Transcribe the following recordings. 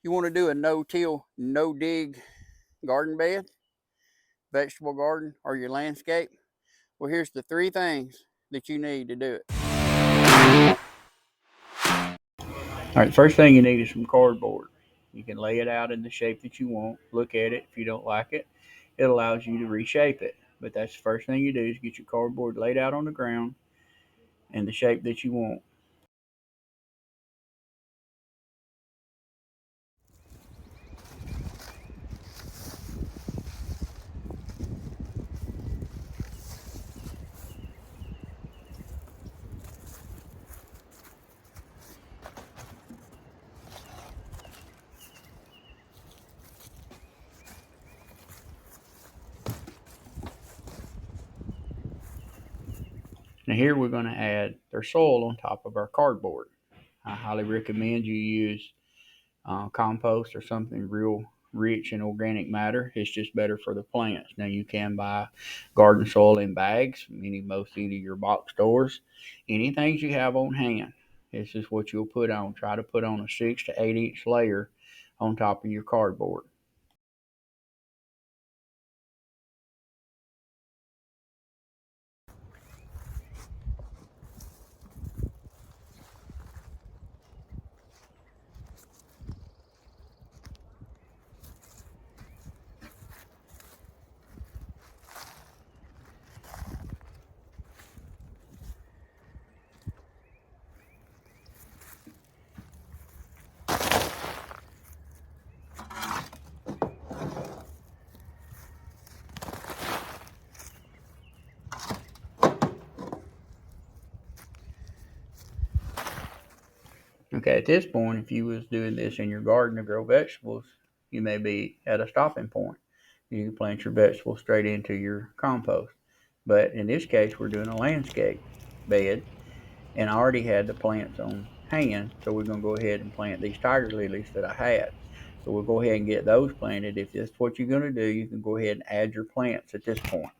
You want to do a no-till, no-dig garden bed, vegetable garden, or your landscape? Well, here's the 3 things that you need to do it. All right, the first thing you need is some cardboard. You can lay it out in the shape that you want. Look at it. If you don't like it, it allows you to reshape it. But that's the first thing you do is get your cardboard laid out on the ground in the shape that you want. Now here we're going to add their soil on top of our cardboard. I highly recommend you use compost or something real rich in organic matter. It's just better for the plants. Now you can buy garden soil in bags, most of your box stores. Anything you have on hand, this is what you'll put on. Try to put on a 6 to 8 inch layer on top of your cardboard. Okay, at this point, if you was doing this in your garden to grow vegetables, you may be at a stopping point. You can plant your vegetables straight into your compost. But in this case, we're doing a landscape bed, and I already had the plants on hand, so we're going to go ahead and plant these tiger lilies that I had. So we'll go ahead and get those planted. If that's what you're going to do, you can go ahead and add your plants at this point.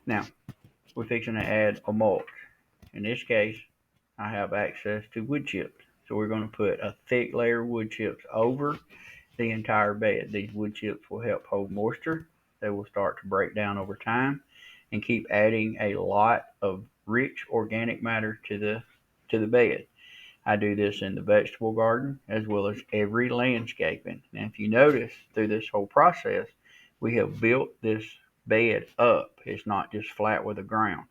Now, we're fixing to add a mulch. In this case, I have access to wood chips. So we're going to put a thick layer of wood chips over the entire bed. These wood chips will help hold moisture. They will start to break down over time and keep adding a lot of rich organic matter to the bed. I do this in the vegetable garden as well as every landscaping. Now, if you notice through this whole process, we have built this bed up. It's not just flat with the ground.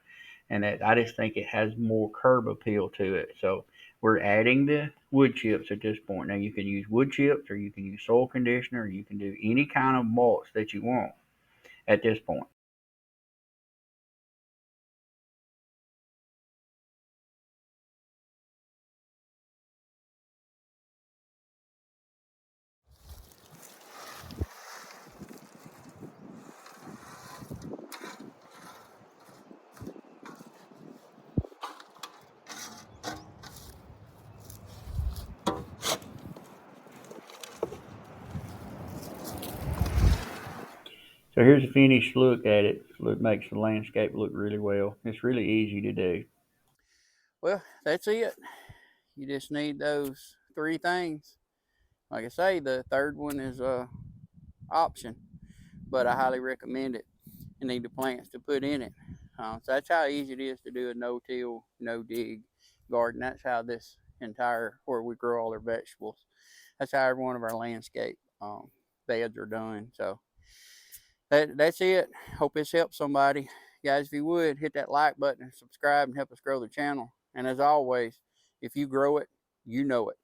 And that I just think it has more curb appeal to it. So we're adding the wood chips at this point. Now you can use wood chips or you can use soil conditioner or you can do any kind of mulch that you want at this point. So here's a finished look at it. It makes the landscape look really well. It's really easy to do. Well, that's it. You just need those 3 things. Like I say, the third one is a option, but I highly recommend it. You need the plants to put in it. So that's how easy it is to do a no-till, no-dig garden. That's how this entire, where we grow all our vegetables, that's how every one of our landscape beds are done. So that's it. Hope this helps somebody. Guys, if you would, hit that like button and subscribe and help us grow the channel. And as always, if you grow it, you know it.